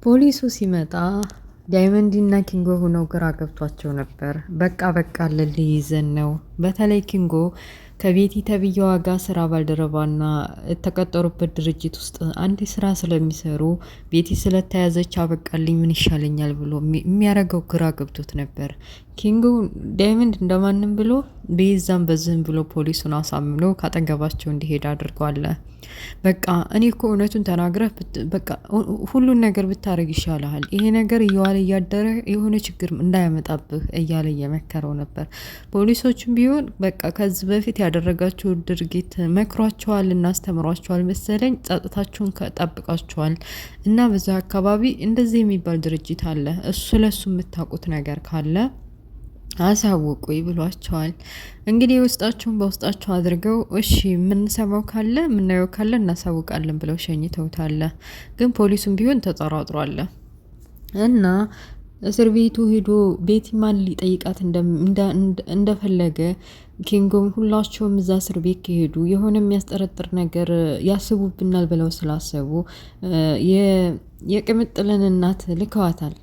ፖሊሱ ሲመጣ ዳይመንድና ኪንጎ ሆነው ግራ ገብቷቸው ነበር። በቃ ልይዘን ነው። በተለይ ኪንጎ ከቤቲ ተብዬዋ ጋር ስራ ባልደረባና የተቀጠሩበት ድርጅት ውስጥ አንድ ስራ ስለሚሰሩ ቤቲ ስለተያዘች አበቃልኝ ምን ይሻለኛል ብሎ የሚያደርገው ግራ ገብቶት ነበር። ኪንጎ ዳይመንድ እንደማንም ብሎ በዛም በዝህም ብሎ ፖሊሱን አሳምኖ ካጠገባቸው እንዲሄድ አድርጓል። በቃ እኔ እኮ እውነቱን ተናግረህ በቃ ሁሉን ነገር ብታረግ ይሻልሃል። ይሄ ነገር እየዋለ እያደረ የሆነ ችግር እንዳያመጣብህ እያለ እየመከረው ነበር። ፖሊሶቹም ቢሆን በቃ ከዚህ በፊት ያደረጋችሁ ድርጊት መክሯቸዋል እና አስተምሯቸዋል መሰለኝ ጸጥታችሁን ጠብቃችኋል እና በዛ አካባቢ እንደዚህ የሚባል ድርጅት አለ፣ እሱ ለሱ የምታውቁት ነገር ካለ አሳውቁ ብሏቸዋል። እንግዲህ ውስጣቸውን በውስጣቸው አድርገው እሺ የምንሰማው ካለ የምናየው ካለ እናሳውቃለን ብለው ሸኝተውታል። ግን ፖሊሱም ቢሆን ተጠራጥሯል እና እስር ቤቱ ሄዶ ቤቲ ማን ሊጠይቃት እንደፈለገ ኪንጎም ሁላቸውም እዛ እስር ቤት ከሄዱ የሆነ የሚያስጠረጥር ነገር ያስቡብናል ብለው ስላሰቡ የቅምጥልን እናት ልከዋታል።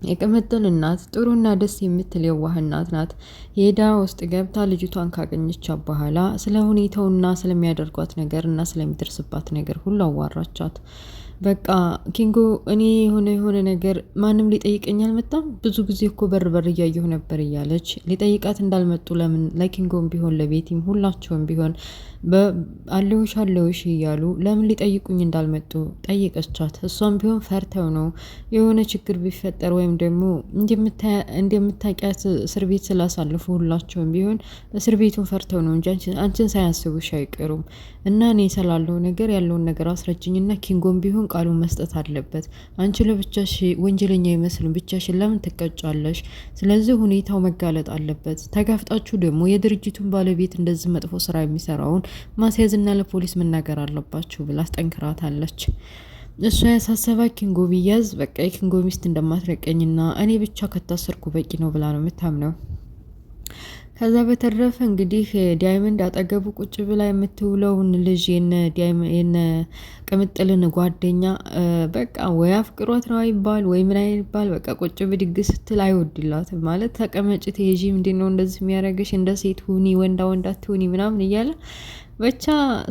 የቅምጥል እናት ጥሩና ደስ የምትል የዋህ እናት ናት። ሄዳ ውስጥ ገብታ ልጅቷን ካገኘቻት በኋላ ስለ ሁኔታውና ስለሚያደርጓት ነገር እና ስለሚደርስባት ነገር ሁሉ አዋራቻት። በቃ ኪንጎ እኔ የሆነ ነገር ማንም ሊጠይቀኝ አልመጣም፣ ብዙ ጊዜ እኮ በር እያየሁ ነበር እያለች ሊጠይቃት እንዳልመጡ ለምን ለኪንጎም ቢሆን ለቤቲም ሁላቸውም ቢሆን አለውሽ እያሉ ለምን ሊጠይቁኝ እንዳልመጡ ጠይቀቻት። እሷም ቢሆን ፈርተው ነው የሆነ ችግር ቢፈጠር ወይም ደግሞ እንደምታውቂያት እስር ቤት ስላሳልፉ ሁላቸውም ቢሆን እስር ቤቱን ፈርተው ነው እንጂ አንቺን ሳያስቡሽ አይቀሩም እና እኔ ስላለው ነገር ያለውን ነገር አስረጅኝና ኪንጎም ቢሆን ቃሉን መስጠት አለበት። አንቺ ለብቻሽ ወንጀለኛ አይመስልም፣ ብቻሽን ለምን ትቀጫለሽ? ስለዚህ ሁኔታው መጋለጥ አለበት። ተጋፍጣችሁ ደግሞ የድርጅቱን ባለቤት እንደዚህ መጥፎ ስራ የሚሰራውን ማስያዝና ለፖሊስ መናገር አለባችሁ ብላ አስጠንክራታለች። እሷ ያሳሰባ ኪንጎ ቢያዝ በቃ የኪንጎ ሚስት እንደማትረቀኝና እኔ ብቻ ከታሰርኩ በቂ ነው ብላ ነው የምታምነው። ከዛ በተረፈ እንግዲህ ዳይመንድ አጠገቡ ቁጭ ብላ የምትውለውን ልጅ የነ ቅምጥልን ጓደኛ በቃ ወይ አፍቅሯት ነው አይባል ወይ ምን አይባል በቃ ቁጭ ብድግ ስትል አይወድላትም። ማለት ተቀመጭ ተይዢ ምንድነው እንደዚህ የሚያደርግሽ? እንደ ሴት ሁኒ፣ ወንዳ ትሁኒ ምናምን እያለ ብቻ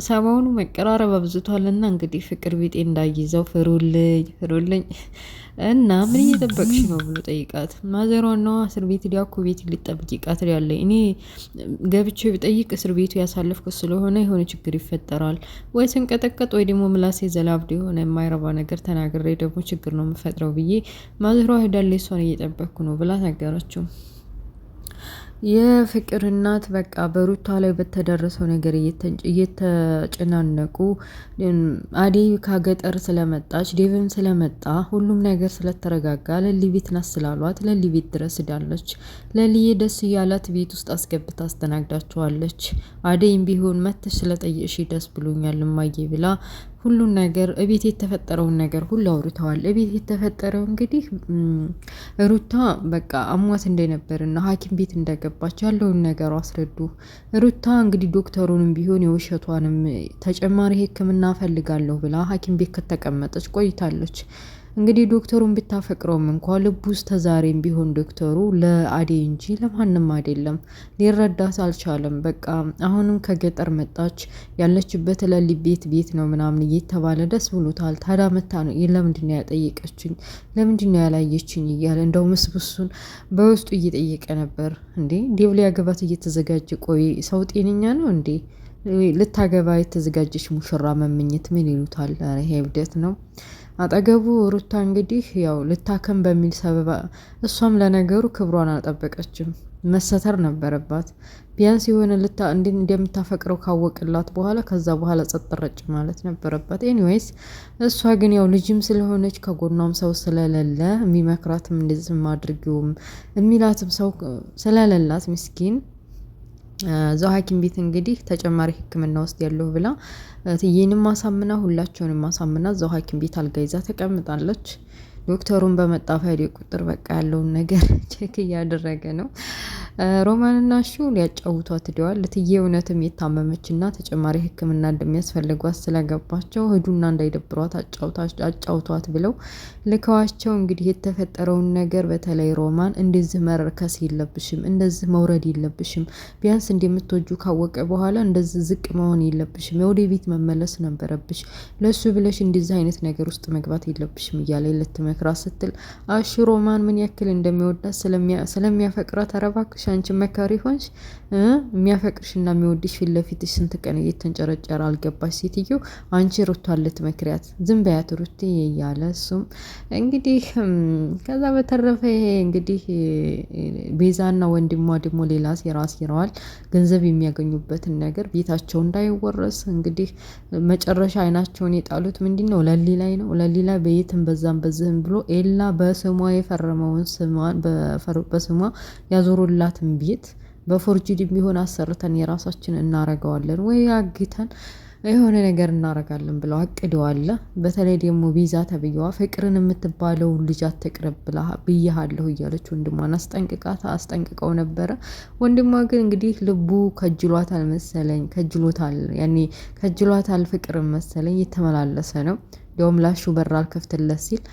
ሰሞኑ መቀራረብ አብዝቷልና እንግዲህ ፍቅር ቢጤ እንዳይዘው ፍሩልኝ እና ምን እየጠበቅሽ ነው ብሎ ጠይቃት። ማዘሯና እስር ቤት ዲያኮ ቤት ሊጠብቅ ይቃትል ያለ እኔ ገብቼ ብጠይቅ እስር ቤቱ ያሳለፍኩት ስለሆነ የሆነ ችግር ይፈጠራል ወይ ስንቀጠቀጥ ወይ ደግሞ ምላሴ ዘላብድ የሆነ የማይረባ ነገር ተናግሬ ደግሞ ችግር ነው የምፈጥረው ብዬ ማዘሯ ሄዳለ እሷን እየጠበቅኩ ነው ብላ ነገረችው። የፍቅር እናት በቃ በሩታ ላይ በተደረሰው ነገር እየተጨናነቁ አዴይ ከገጠር ስለመጣች ዴቭም ስለመጣ ሁሉም ነገር ስለተረጋጋ ለሊ ቤት ናት ስላሏት ለሊ ቤት ድረስ ሄዳለች። ለሊዬ ደስ እያላት ቤት ውስጥ አስገብታ አስተናግዳቸዋለች። አዴይም ቢሆን መተሽ ስለጠየቅሽ ደስ ብሎኛል እማዬ ብላ ሁሉን ነገር እቤት የተፈጠረውን ነገር ሁሉ አውርተዋል። እቤት የተፈጠረው እንግዲህ ሩታ በቃ አሟት እንደነበርና ሐኪም ቤት እንደገባች ያለውን ነገር አስረዱ። ሩታ እንግዲህ ዶክተሩንም ቢሆን የውሸቷንም ተጨማሪ ሕክምና ፈልጋለሁ ብላ ሐኪም ቤት ከተቀመጠች ቆይታለች። እንግዲህ ዶክተሩን ብታፈቅረውም እንኳን ልቡ ውስጥ ተዛሬም ቢሆን ዶክተሩ ለአዴ እንጂ ለማንም አይደለም። ሊረዳት አልቻለም። በቃ አሁንም ከገጠር መጣች ያለችበት ለሊ ቤት ነው ምናምን እየተባለ ደስ ብሎታል። ታዲያ መታ ነው ለምንድነው ያጠየቀችኝ ለምንድነው ያላየችኝ እያለ እንደው ምስብሱን በውስጡ እየጠየቀ ነበር። እንዴ ዴቭ ሊያገባት እየተዘጋጀ ቆይ ሰው ጤነኛ ነው እንዴ? ልታገባ የተዘጋጀች ሙሽራ መመኘት ምን ይሉታል? ይሄ እብደት ነው። አጠገቡ ሩታ እንግዲህ ያው ልታከም በሚል ሰበብ እሷም ለነገሩ ክብሯን አልጠበቀችም። መሰተር ነበረባት። ቢያንስ የሆነ እንደምታፈቅረው ካወቅላት በኋላ ከዛ በኋላ ጸጥ ረጭ ማለት ነበረባት። ኤኒዌይስ እሷ ግን ያው ልጅም ስለሆነች ከጎኗም ሰው ስለሌለ የሚመክራትም እንደዚህ አድርጊውም የሚላትም ሰው ስለሌላት ምስኪን እዛው ሐኪም ቤት እንግዲህ ተጨማሪ ሕክምና ውስጥ ያለው ብላ ትዬንም ማሳምና ሁላቸውንም ማሳምና እዛው ሐኪም ቤት አልጋ ይዛ ተቀምጣለች። ዶክተሩን በመጣ ፋይል ቁጥር በቃ ያለውን ነገር ቼክ እያደረገ ነው። ሮማንና እሹ ሊያጫውቷት ሄደዋል። እትዬ እውነትም የታመመችና ተጨማሪ ሕክምና እንደሚያስፈልጓት ስለገባቸው ሂዱና እንዳይደብሯት አጫውቷት ብለው ልከዋቸው እንግዲህ የተፈጠረውን ነገር በተለይ ሮማን እንደዚህ መርከስ የለብሽም፣ እንደዚህ መውረድ የለብሽም፣ ቢያንስ እንደምትወጁ ካወቀ በኋላ እንደዚህ ዝቅ መሆን የለብሽም፣ ወደ ቤት መመለስ ነበረብሽ፣ ለሱ ብለሽ እንደዚህ አይነት ነገር ውስጥ መግባት የለብሽም እያለ ልትመክራት ስትል አሹ ሮማን ምን ያክል እንደሚወዳት ስለሚያፈቅራት እባክሽ አንቺ መካሪ ሆንሽ፣ የሚያፈቅርሽና የሚወድሽ ፊት ለፊትሽ ስንት ቀን እየተንጨረጨረ አልገባሽ ሴትዮ፣ አንቺ ሩታን ልትመክሪያት ዝም በያት ሩቴ እያለ እሱም እንግዲህ ከዛ በተረፈ ይሄ እንግዲህ ቤዛና ወንድሟ ደግሞ ሌላ ሴራ ሴረዋል። ገንዘብ የሚያገኙበትን ነገር ቤታቸው እንዳይወረስ እንግዲህ መጨረሻ አይናቸውን የጣሉት ምንድን ነው ለሊ ላይ ነው። ለሊ ላይ በየትም በዛም በዝህም ብሎ ኤላ በስሟ የፈረመውን በስሟ ያዞሩላትን ቤት በፎርጅድ ቢሆን አሰርተን የራሳችን እናረገዋለን ወይ አግተን የሆነ ነገር እናረጋለን ብለው አቅደዋል። በተለይ ደግሞ ቤዛ ተብዬዋ ፍቅርን የምትባለው ልጅ አትቅረብ ብያሃለሁ እያለች ወንድሟን አስጠንቅቀው ነበረ። ወንድሟ ግን እንግዲህ ልቡ ከጅሏታል መሰለኝ፣ ከጅሏታል ፍቅርን መሰለኝ የተመላለሰ ነው። እንዲያውም ላሹ በር አልከፍትለት ሲል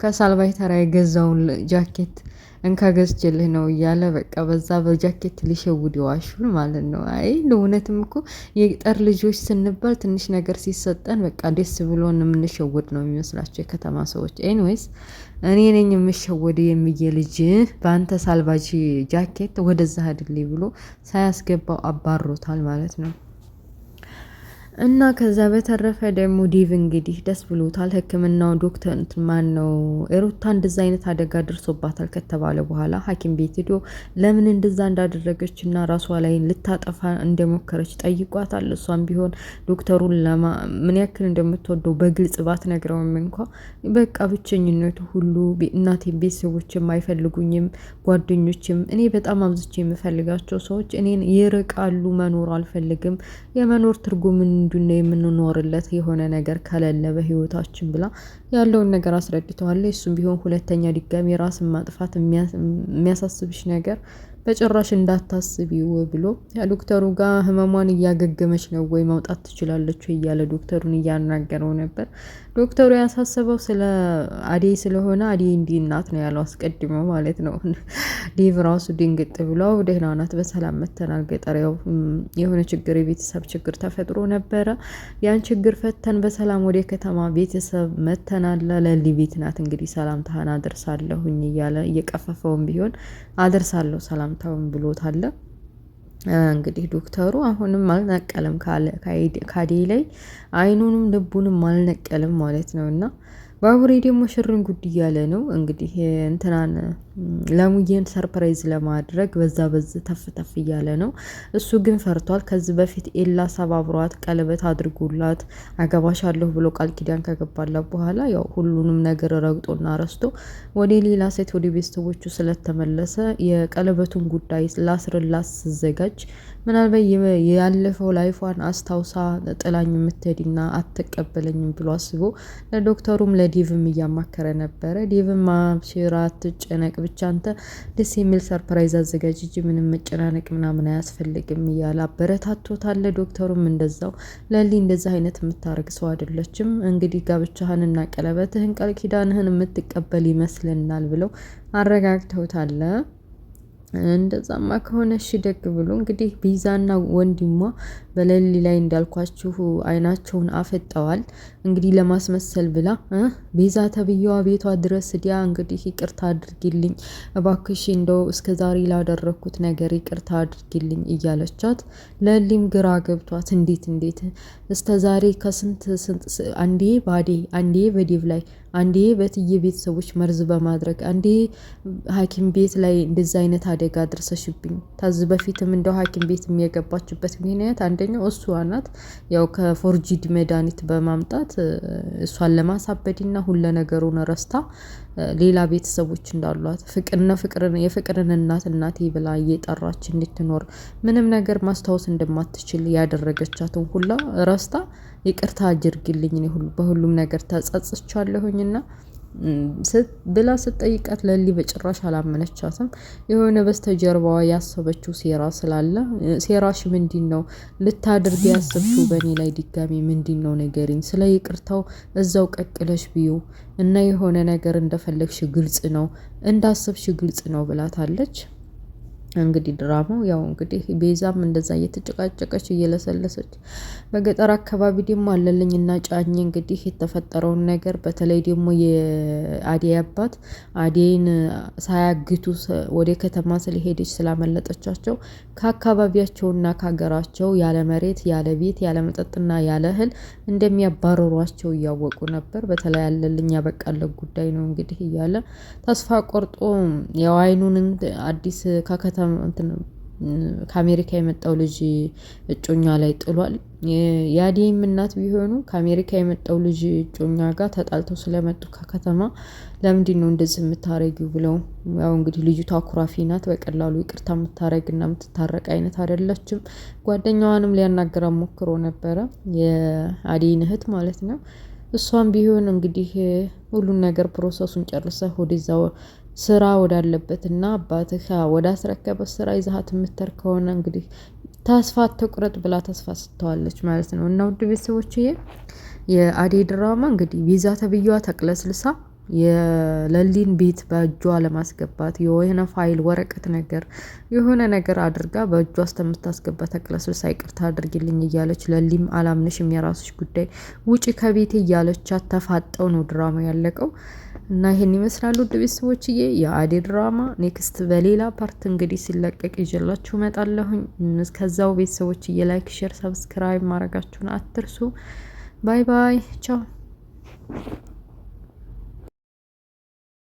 ከሳልቫይ ተራ የገዛውን ጃኬት እንካ ገዝቼልህ ነው እያለ በቃ በዛ በጃኬት ሊሸውድ ይዋሹን ማለት ነው። አይ ለእውነትም እኮ የገጠር ልጆች ስንባል ትንሽ ነገር ሲሰጠን በቃ ደስ ብሎን የምንሸወድ ነው የሚመስላቸው የከተማ ሰዎች። ኤኒዌይስ እኔ ነኝ የምሸወድ የሚዬ ልጅ በአንተ ሳልቫጅ ጃኬት ወደዛ አይደል ብሎ ሳያስገባው አባሮታል ማለት ነው። እና ከዛ በተረፈ ደግሞ ዲቭ እንግዲህ ደስ ብሎታል። ሕክምናው ዶክተር ማን ነው ሩታ እንደዛ አይነት አደጋ ደርሶባታል ከተባለ በኋላ ሐኪም ቤት ሄዶ ለምን እንደዛ እንዳደረገች እና ራሷ ላይ ልታጠፋ እንደሞከረች ጠይቋታል። እሷም ቢሆን ዶክተሩን ምን ያክል እንደምትወደው በግልጽ ባትነግረውም እንኳ በቃ ብቸኝነቱ ሁሉ እናቴም ቤተሰቦችም አይፈልጉኝም፣ ጓደኞችም እኔ በጣም አብዝቼ የምፈልጋቸው ሰዎች እኔን ይርቃሉ፣ መኖር አልፈልግም፣ የመኖር ትርጉምን እንዱነ የምንኖርለት የሆነ ነገር ከሌለ በህይወታችን ብላ ያለውን ነገር አስረድተዋለች። እሱም ቢሆን ሁለተኛ ድጋሚ ራስን ማጥፋት የሚያሳስብሽ ነገር በጭራሽ እንዳታስቢው ብሎ ዶክተሩ ጋር ህመሟን እያገገመች ነው ወይ ማውጣት ትችላለች ወይ እያለ ዶክተሩን እያናገረው ነበር። ዶክተሩ ያሳሰበው ስለ አዴይ ስለሆነ አዴይ እንዲህ እናት ነው ያለው አስቀድሞ ማለት ነው። ዴቭ ራሱ ድንግጥ ብለው ደህና ናት በሰላም መተናል፣ ገጠር ያው የሆነ ችግር የቤተሰብ ችግር ተፈጥሮ ነበረ፣ ያን ችግር ፈተን በሰላም ወደ ከተማ ቤተሰብ መተናል፣ ለሊ ቤት ናት እንግዲህ ሰላምታህን አደርሳለሁኝ እያለ እየቀፈፈውም ቢሆን አደርሳለሁ ሰላምታውን ብሎታል። እንግዲህ ዶክተሩ አሁንም አልነቀለም ከአዴይ ላይ አይኑንም ልቡንም አልነቀልም ማለት ነው። እና ባቡሬ ደግሞ ሽርን ጉድ እያለ ነው እንግዲህ እንትናን ለሙዬን ሰርፕራይዝ ለማድረግ በዛ ተፍ እያለ ነው። እሱ ግን ፈርቷል። ከዚህ በፊት ኤላ ሰባብሯት ቀለበት አድርጎላት አገባሻለሁ ብሎ ቃል ኪዳን ከገባላት በኋላ ያው ሁሉንም ነገር ረግጦና ረስቶ ወደ ሌላ ሴት ወደ ቤተሰቦቹ ስለተመለሰ የቀለበቱን ጉዳይ ላስርላት ስዘጋጅ ምናልባት ያለፈው ላይፏን አስታውሳ ጥላኝ የምትሄድና አትቀበለኝም ብሎ አስቦ ለዶክተሩም ለዲቭም እያማከረ ነበረ። ዲቭም አብሽራ አትጨነቅ ብቻ አንተ ደስ የሚል ሰርፕራይዝ አዘጋጅ እንጂ ምንም መጨናነቅ ምናምን አያስፈልግም እያለ አበረታቶታል። ዶክተሩም እንደዛው ለሊ እንደዛ አይነት የምታረግ ሰው አይደለችም፣ እንግዲህ ጋብቻህንና ቀለበትህን ቃል ኪዳንህን የምትቀበል ይመስልናል ብለው አረጋግተውታል። እንደዛማ ከሆነ እሺ ደግ ብሎ እንግዲህ ቤዛና ወንድሟ በለሊ ላይ እንዳልኳችሁ አይናቸውን አፈጠዋል። እንግዲህ ለማስመሰል ብላ ቤዛ ተብዬዋ ቤቷ ድረስ ዲያ እንግዲህ ይቅርታ አድርጊልኝ እባክሽ እንደው እስከዛሬ ላደረኩት ነገር ይቅርታ አድርጊልኝ እያለቻት ለሊም ግራ ገብቷት እንዴት እስከዛሬ ከስንት አንዴ ባዴ አንዴ በዲቭ ላይ አንዴ በትዬ ቤተሰቦች መርዝ በማድረግ አንዴ ሐኪም ቤት ላይ እንደዛ አይነት አደጋ አድርሰሽብኝ ታዝ በፊትም እንደው ሐኪም ቤት የሚያገባችበት ምክንያት አንደኛው እሷ ናት። ያው ከፎርጂድ መድኃኒት በማምጣት እሷን ለማሳበድና ሁሉ ነገሩን ረስታ ሌላ ቤተሰቦች እንዳሏት የፍቅርን እናቴ ብላ እየጠራች እንድትኖር ምንም ነገር ማስታወስ እንደማትችል ያደረገቻትን ሁላ ረስታ ይቅርታ አድርግልኝ እኔ በሁሉም ነገር ተጸጽቻለሁኝና ብላ ስትጠይቃት ለሊ በጭራሽ አላመነቻትም። የሆነ በስተጀርባዋ ያሰበችው ሴራ ስላለ ሴራሽ ምንድን ነው? ልታደርግ ያሰብችው በእኔ ላይ ድጋሚ ምንድን ነው ንገሪኝ። ስለ ይቅርታው እዛው ቀቅለሽ ብዩ እና የሆነ ነገር እንደፈለግሽ ግልጽ ነው፣ እንዳሰብሽ ግልጽ ነው ብላታለች። እንግዲህ ድራማው ያው እንግዲህ ቤዛም እንደዛ እየተጨቃጨቀች እየለሰለሰች፣ በገጠር አካባቢ ደግሞ አለልኝ እና ጫኝ እንግዲህ የተፈጠረውን ነገር በተለይ ደግሞ የአዴይ አባት አዴይን ሳያግቱ ወደ ከተማ ስለሄደች ስላመለጠቻቸው ከአካባቢያቸውና ከሀገራቸው ያለ መሬት ያለ ቤት ያለ መጠጥና ያለ እህል እንደሚያባረሯቸው እያወቁ ነበር። በተለይ አለልኝ ያበቃለት ጉዳይ ነው እንግዲህ እያለ ተስፋ ቆርጦ ያው አይኑን አዲስ ከአሜሪካ የመጣው ልጅ እጮኛ ላይ ጥሏል። የአዴይም እናት ቢሆኑ ከአሜሪካ የመጣው ልጅ እጮኛ ጋር ተጣልተው ስለመጡ ከከተማ ለምንድን ነው እንደዚህ የምታረጊው ብለው፣ ያው እንግዲህ ልጅቷ ኩራፊ ናት። በቀላሉ ይቅርታ የምታረግና የምትታረቅ አይነት አይደለችም። ጓደኛዋንም ሊያናገራት ሞክሮ ነበረ፣ የአዴይን እህት ማለት ነው። እሷም ቢሆን እንግዲህ ሁሉን ነገር ፕሮሰሱን ጨርሰህ ወደዛው ስራ ወዳለበት እና አባትህ ወደ አስረከበ ስራ ይዛሃት የምትር ከሆነ እንግዲህ ተስፋ አትቁረጥ ብላ ተስፋ ስተዋለች ማለት ነው። እና ውድ ቤተሰቦችዬ የአዴይ ድራማ እንግዲህ ቪዛ ተብዬዋ ተቅለስልሳ የለሊን ቤት በእጇ ለማስገባት የሆነ ፋይል ወረቀት ነገር የሆነ ነገር አድርጋ በእጇ እስከምታስገባ ተቅለስልሳ ይቅርታ አድርጊልኝ እያለች ለሊም አላምንሽም የራስሽ ጉዳይ ውጪ ከቤቴ እያለቻት ተፋጠው ነው ድራማ ያለቀው። እና ይሄን ይመስላል ውድ ቤተሰቦችዬ የአዴይ ድራማ። ኔክስት በሌላ ፓርት እንግዲህ ሲለቀቅ ይዤላችሁ እመጣለሁኝ። እስከዛው ቤተሰቦችዬ ላይክ፣ ሼር፣ ሰብስክራይብ ማድረጋችሁን አትርሱ። ባይ ባይ ቻው።